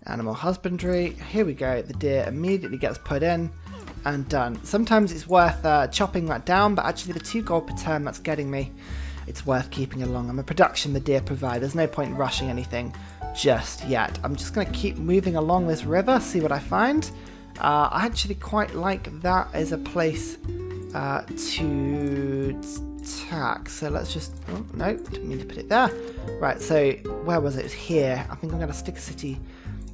Animal husbandry. Here we go. The deer immediately gets put in and done. Sometimes it's worth chopping that down, but actually the 2 gold per turn that's getting me, it's worth keeping along. I'm a production the deer provide. There's no point in rushing anything just yet. I'm just going to keep moving along this river, see what I find. I actually quite like that as a place to attack. So let's just, oh no, didn't mean to put it there. Right, so where was it? It was here. I think I'm going to stick a city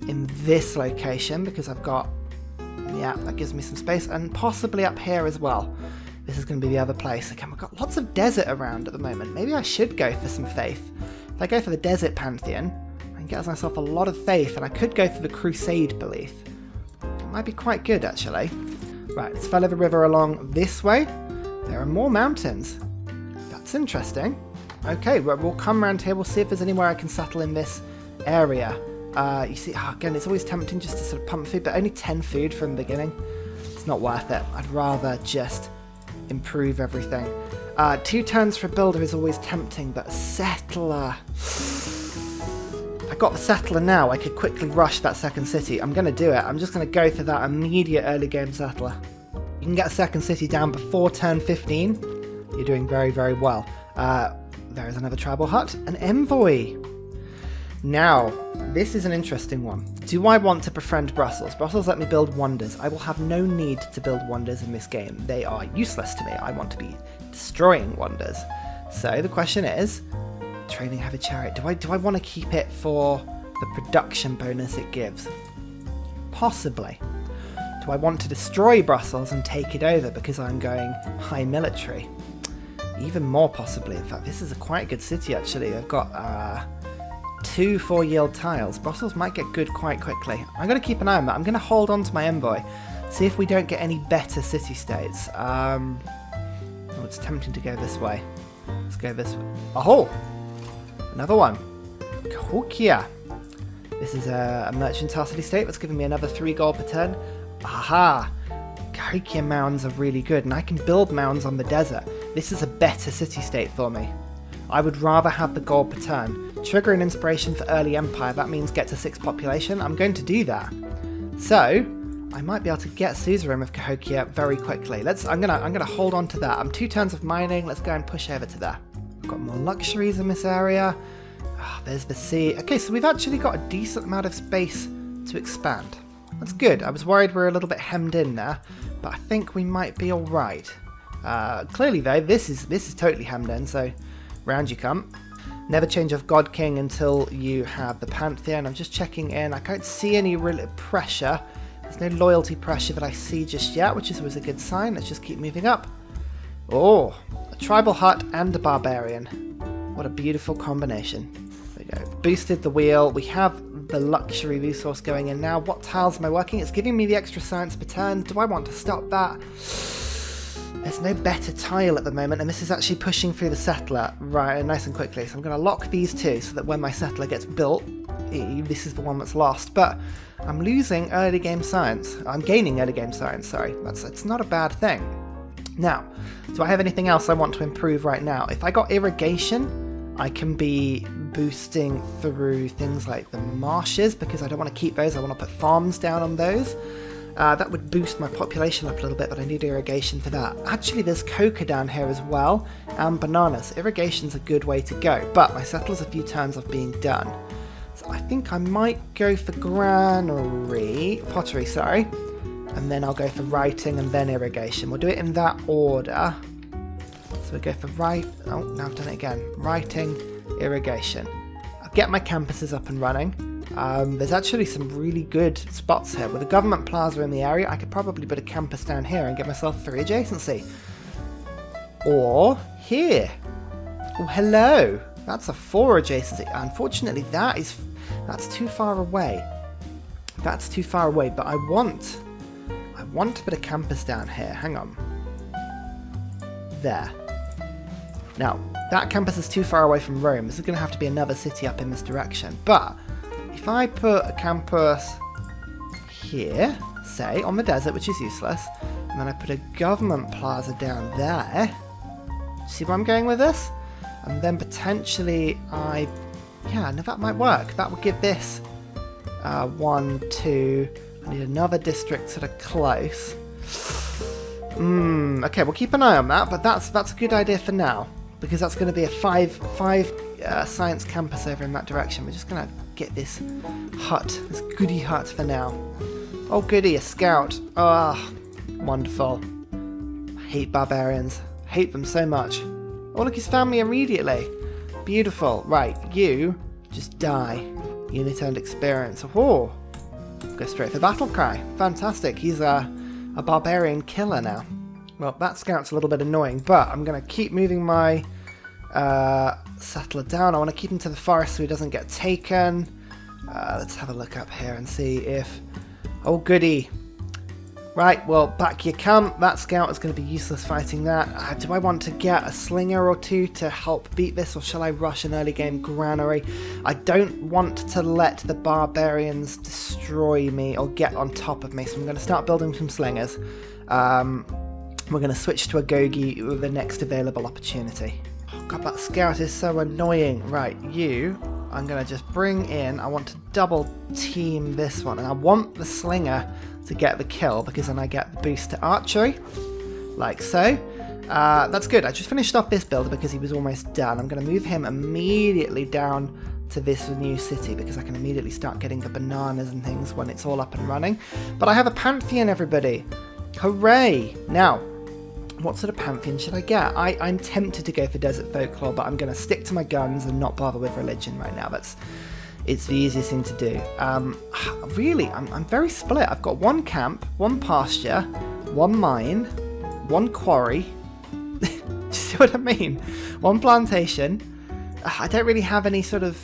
in this location because I've got, yeah, that gives me some space, and possibly up here as well. This is going to be the other place. Okay, we've got lots of desert around at the moment. Maybe I should go for some faith. If I go for the desert pantheon, I can get myself a lot of faith, and I could go for the crusade belief. It might be quite good, actually. Right, let's follow the river along this way. There are more mountains. That's interesting. Okay, well, we'll come around here. We'll see if there's anywhere I can settle in this area. You see, again, it's always tempting just to sort of pump food, but only 10 food from the beginning. It's not worth it. I'd rather just improve everything. 2 turns for a builder is always tempting, but a settler... I got the settler now. I could quickly rush that second city. I'm going to do it. I'm just going to go for that immediate early game settler. You can get a second city down before turn 15. You're doing very, very well. There is another tribal hut. An envoy. Now, this is an interesting one. Do I want to befriend Brussels? Brussels let me build wonders. I will have no need to build wonders in this game. They are useless to me. I want to be destroying wonders. So the question is, training heavy chariot. Do I want to keep it for the production bonus it gives? Possibly. Do I want to destroy Brussels and take it over because I'm going high military? Even more possibly. In fact, this is a quite good city actually. I've got 2 4-yield tiles. Brussels might get good quite quickly. I'm going to keep an eye on that. I'm going to hold on to my envoy. See if we don't get any better city-states. Oh, it's tempting to go this way. Let's go this way. Oh! Another one. Cahokia. This is a mercantile city-state that's giving me another 3 gold per turn. Aha! Cahokia mounds are really good, and I can build mounds on the desert. This is a better city-state for me. I would rather have the gold per turn. Trigger an inspiration for early empire. That means get to 6 population. I'm going to do that. So I might be able to get suzerain of Cahokia very quickly. I'm gonna hold on to that. I'm 2 turns of mining. Let's go and push over to there. Got more luxuries in this area. Oh, there's the sea. Okay, so we've actually got a decent amount of space to expand. That's good. I was worried we were a little bit hemmed in there, but I think we might be all right. Clearly though, this is totally hemmed in. So round you come. Never change of God King until you have the Pantheon. I'm just checking in. I can't see any real pressure. There's no loyalty pressure that I see just yet, which is always a good sign. Let's just keep moving up. Oh, a tribal hut and a barbarian. What a beautiful combination. There we go. Boosted the wheel. We have the luxury resource going in now. What tiles am I working? It's giving me the extra science per turn. Do I want to stop that? There's no better tile at the moment, and this is actually pushing through the settler right nice and quickly. So I'm going to lock these 2 so that when my settler gets built, this is the one that's lost. But I'm losing early game science. I'm gaining early game science, sorry. It's not a bad thing. Now, do I have anything else I want to improve right now? If I got irrigation, I can be boosting through things like the marshes because I don't want to keep those. I want to put farms down on those. That would boost my population up a little bit, but I need irrigation for that. Actually, there's coca down here as well, and bananas. Irrigation's a good way to go, but my settler's a few turns of being done. So I think I might go for pottery, sorry, and then I'll go for writing and then irrigation. We'll do it in that order. So we go for oh, now I've done it again. Writing, irrigation. I'll get my campuses up and running. There's actually some really good spots here. With a government plaza in the area, I could probably put a campus down here and get myself 3 adjacency. Or here. Oh, hello. That's a 4 adjacency. Unfortunately, that's too far away. That's too far away, but I want to put a campus down here. Hang on. There. Now, that campus is too far away from Rome. This is going to have to be another city up in this direction. But if I put a campus here, say, on the desert, which is useless, and then I put a government plaza down there, see where I'm going with this? And then potentially yeah, no, that might work. That would give this 1, 2. I need another district sort of close. Okay, we'll keep an eye on that, but that's a good idea for now, because that's going to be a five science campus over in that direction. We're just going to get this hut, this goody hut for now. Oh goody, a scout. Ah, wonderful. I hate barbarians. I hate them so much. Oh look, his family immediately. Beautiful. Right, you just die. Unit and experience. Oh, go straight for battle cry. Fantastic. He's a barbarian killer now. Well, that scout's a little bit annoying, but I'm going to keep moving my settler down. I want to keep him to the forest so he doesn't get taken. Let's have a look up here and see if... Oh, goody. Right, well, back you come. That scout is going to be useless fighting that. Do I want to get a slinger or two to help beat this, or shall I rush an early game granary? I don't want to let the barbarians destroy me or get on top of me, so I'm going to start building some slingers. We're going to switch to a Gogi with the next available opportunity. Oh god, that scout is so annoying. Right, you, I'm going to just bring in, I want to double team this one, and I want the slinger to get the kill, because then I get the boost to archery, like so. That's good. I just finished off this builder because he was almost done. I'm going to move him immediately down to this new city, because I can immediately start getting the bananas and things when it's all up and running. But I have a pantheon, everybody. Hooray! Now, what sort of pantheon should I get? I'm tempted to go for desert folklore, but I'm going to stick to my guns and not bother with religion right now. It's the easiest thing to do. Really, I'm very split. I've got one camp, one pasture, one mine, one quarry. Do you see what I mean? One plantation. I don't really have any sort of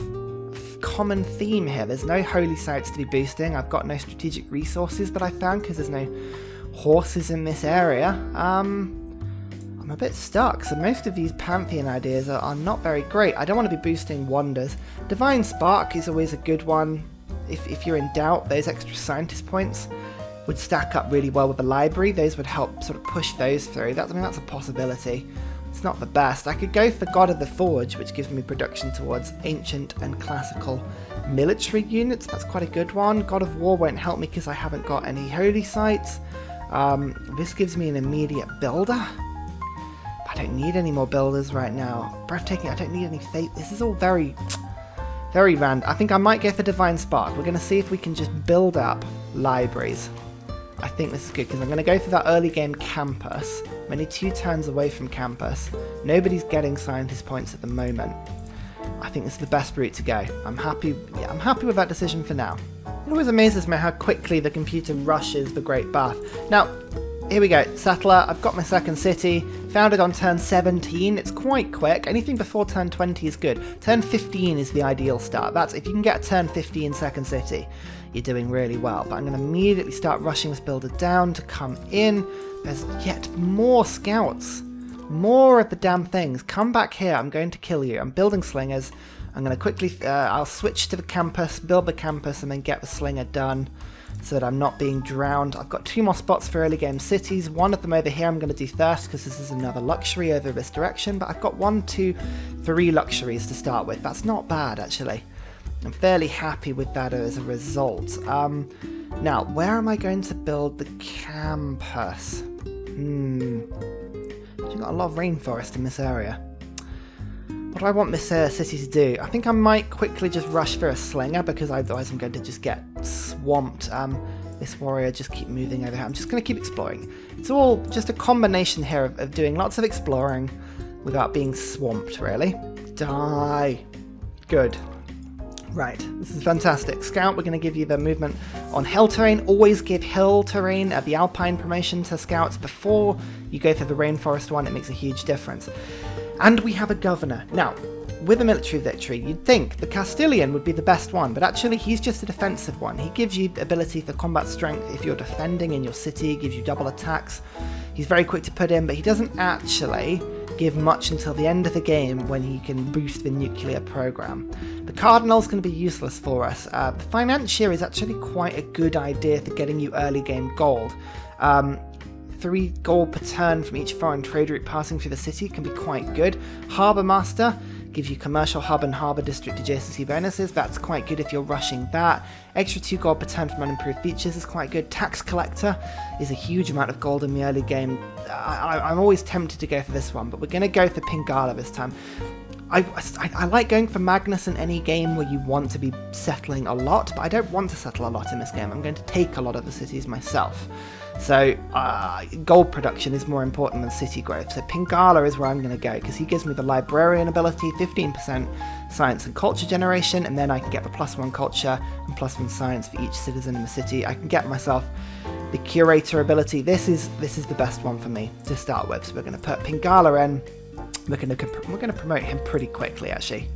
common theme here. There's no holy sites to be boosting. I've got no strategic resources that I found because there's no horses in this area. I'm a bit stuck, so most of these pantheon ideas are not very great. I don't want to be boosting wonders. Divine Spark is always a good one. If you're in doubt, those extra scientist points would stack up really well with the library. Those would help sort of push those through. That's a possibility. It's not the best. I could go for God of the Forge, which gives me production towards ancient and classical military units. That's quite a good one. God of War won't help me because I haven't got any holy sites. This gives me an immediate builder. I don't need any more builders right now. Breathtaking, I don't need any faith. This is all very, very random. I think I might go for Divine Spark. We're going to see if we can just build up libraries. I think this is good because I'm going to go for that early game campus. I'm only 2 turns away from campus. Nobody's getting scientist points at the moment. I think this is the best route to go. I'm happy with that decision for now. It always amazes me how quickly the computer rushes the Great Bath. Now, here we go, settler. I've got my second city, founded on turn 17. It's quite quick. Anything before turn 20 is good. Turn 15 is the ideal start. That's if you can get a turn 15 second city, you're doing really well. But I'm going to immediately start rushing this builder down to come in. There's yet more scouts. More of the damn things. Come back here. I'm going to kill you. I'm building slingers. I'm going to quickly, I'll switch to the campus, build the campus, and then get the slinger done, so that I'm not being drowned. I've got 2 more spots for early game cities. One of them over here I'm going to do first because this is another luxury over this direction, but I've got 1, 2, 3 luxuries to start with. That's not bad, actually. I'm fairly happy with that as a result. Now, where am I going to build the campus? I've got a lot of rainforest in this area. What do I want this city to do? I think I might quickly just rush for a slinger, because otherwise I'm going to just get swamped. This warrior just keep moving over here. I'm just going to keep exploring. It's all just a combination here of doing lots of exploring without being swamped, really. Die. Good. Right, this is fantastic. Scout, we're going to give you the movement on hill terrain. Always give hill terrain the alpine promotion to scouts before you go for the rainforest one. It makes a huge difference. And we have a governor. Now, with a military victory, you'd think the Castilian would be the best one, but actually he's just a defensive one. He gives you the ability for combat strength if you're defending in your city, gives you double attacks. He's very quick to put in, but he doesn't actually give much until the end of the game when he can boost the nuclear program. The Cardinal's going to be useless for us. The Financier is actually quite a good idea for getting you early game gold. 3 gold per turn from each foreign trade route passing through the city can be quite good. Harbour Master Gives you commercial hub and harbour district adjacency bonuses. That's quite good if you're rushing that. Extra 2 gold per turn from unimproved features is quite good. Tax collector is a huge amount of gold in the early game. I'm always tempted to go for this one, but we're going to go for Pingala this time. I like going for Magnus in any game where you want to be settling a lot, but I don't want to settle a lot in this game. I'm going to take a lot of the cities myself. So gold production is more important than city growth. So Pingala is where I'm going to go, because he gives me the librarian ability, 15% science and culture generation, and then I can get the +1 culture and +1 science for each citizen in the city. I can get myself the curator ability. This is the best one for me to start with. So we're going to put Pingala in. We're going to promote him pretty quickly, actually.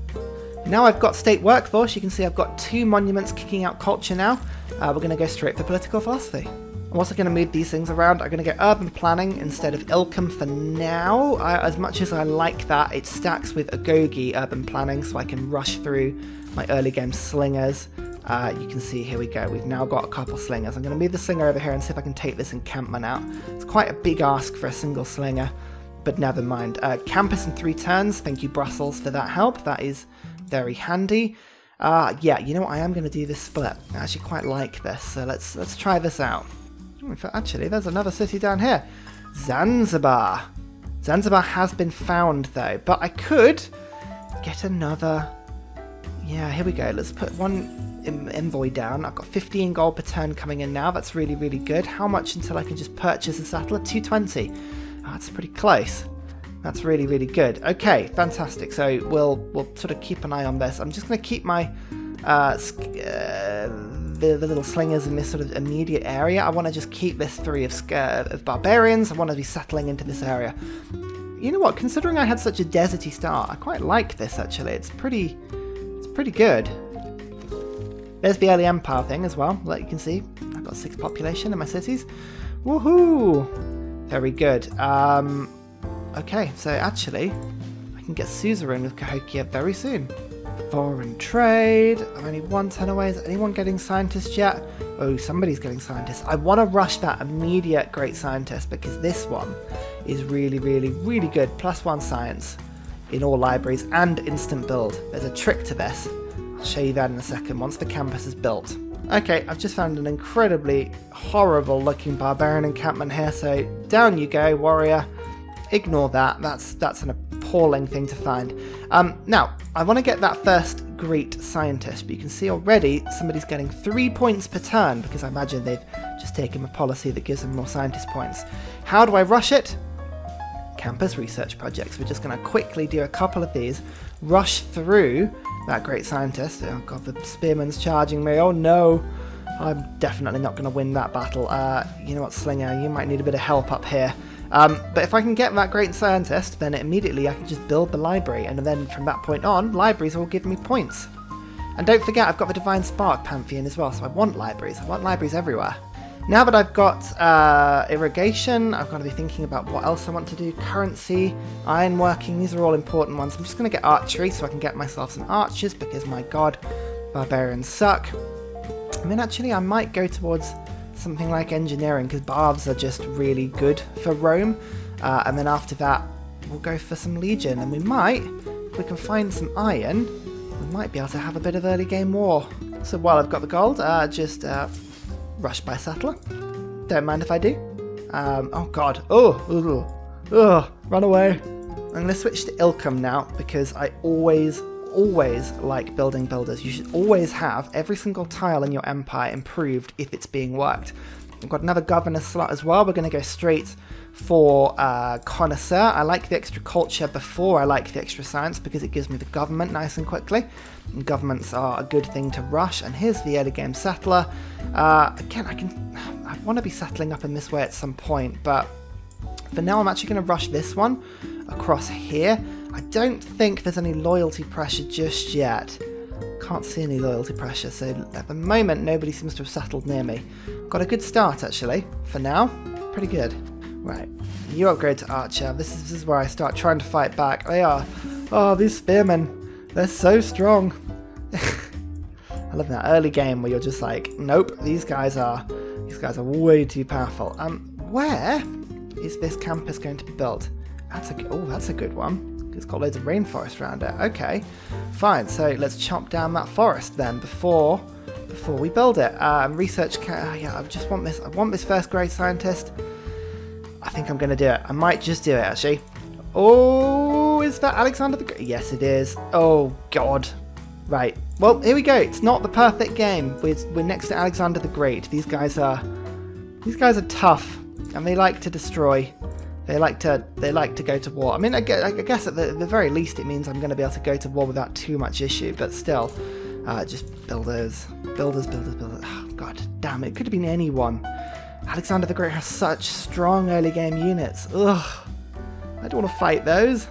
Now I've got state workforce. You can see I've got 2 monuments kicking out culture now. We're going to go straight for political philosophy. I'm also going to move these things around. I'm going to go urban planning instead of Ilkham for now. As much as I like that, it stacks with Agogi urban planning, so I can rush through my early game slingers. You can see, here we go, we've now got a couple slingers. I'm going to move the slinger over here and see if I can take this encampment out. It's quite a big ask for a single slinger, but never mind. Campus in 3 turns. Thank you, Brussels, for that help. That is very handy. Yeah, you know what? I am going to do this split. I actually quite like this, so let's try this out. Actually, there's another city down here. Zanzibar. Zanzibar has been found, though, but I could get another... Yeah, here we go. Let's put one envoy down. I've got 15 gold per turn coming in now. That's really, really good. How much until I can just purchase a settler? 220. Oh, that's pretty close. That's really, really good. Okay, fantastic. So we'll sort of keep an eye on this. I'm just going to keep my the little slingers in this sort of immediate area. I want to just keep this 3 of barbarians. I want to be settling into this area. You know what? Considering I had such a deserty start, I quite like this actually. It's pretty good. There's the early empire thing as well. Like you can see, I've got 6 population in my cities. Woohoo! Very good. Okay, so actually, I can get suzerain with Cahokia very soon. Foreign trade. I'm only 1 turn away. Is anyone getting scientists yet? Oh, somebody's getting scientists. I want to rush that immediate great scientist because this one is really, really, really good. +1 science in all libraries and instant build. There's a trick to this. I'll show you that in a second once the campus is built. Okay, I've just found an incredibly horrible looking barbarian encampment here, so down you go, warrior. Ignore that. That's an appalling thing to find. Now, I want to get that first great scientist, but you can see already somebody's getting 3 points per turn because I imagine they've just taken a policy that gives them more scientist points. How do I rush it? Campus research projects. We're just going to quickly do a couple of these, rush through that great scientist. Oh god, the spearman's charging me. Oh no, I'm definitely not going to win that battle. You know what, Slinger, you might need a bit of help up here. But if I can get that great scientist, then immediately I can just build the library, and then from that point on, libraries will give me points. And don't forget, I've got the Divine Spark Pantheon as well, so I want libraries. I want libraries everywhere. Now that I've got irrigation, I've got to be thinking about what else I want to do. Currency, ironworking, these are all important ones. I'm just going to get archery so I can get myself some archers because, my god, barbarians suck. I mean, actually, I might go towards something like engineering because baths are just really good for Rome. And then after that, we'll go for some legion. And we might, if we can find some iron, we might be able to have a bit of early game war. So while I've got the gold, just... rush by settler. Don't mind if I do. Oh god. Oh, run away. I'm going to switch to Ilkham now because I always like building builders. You should always have every single tile in your empire improved if it's being worked. I've got another governor slot as well. We're going to go straight for connoisseur. I like the extra culture before I like the extra science because it gives me the government nice and quickly. And governments are a good thing to rush. And here's the early game settler. Again, I want to be settling up in this way at some point, but for now I'm actually going to rush this one across here. I don't think there's any loyalty pressure just yet. Can't see any loyalty pressure, so at the moment nobody seems to have settled near me. Got a good start actually, for now. Pretty good. Right, you upgrade to archer. This is where I start trying to fight back. They are, oh, these spearmen, they're so strong. I love that early game where you're just like, nope, these guys are way too powerful. Where is this campus going to be built? That's a good one. It's got loads of rainforest around it. Okay, fine. So let's chop down that forest then before we build it. Research. Yeah, I want this. I want this first grade scientist. I think I'm going to do it. I might just do it actually. Oh, is that Alexander the Great? Yes, it is. Oh God. Right. Well, here we go. It's not the perfect game. We're next to Alexander the Great. These guys are tough, and they like to destroy. They like to go to war. I mean, I guess at the very least it means I'm going to be able to go to war without too much issue. But still, just builders. Oh, God damn it! It could have been anyone. Alexander the Great has such strong early game units. Ugh. I don't want to fight those.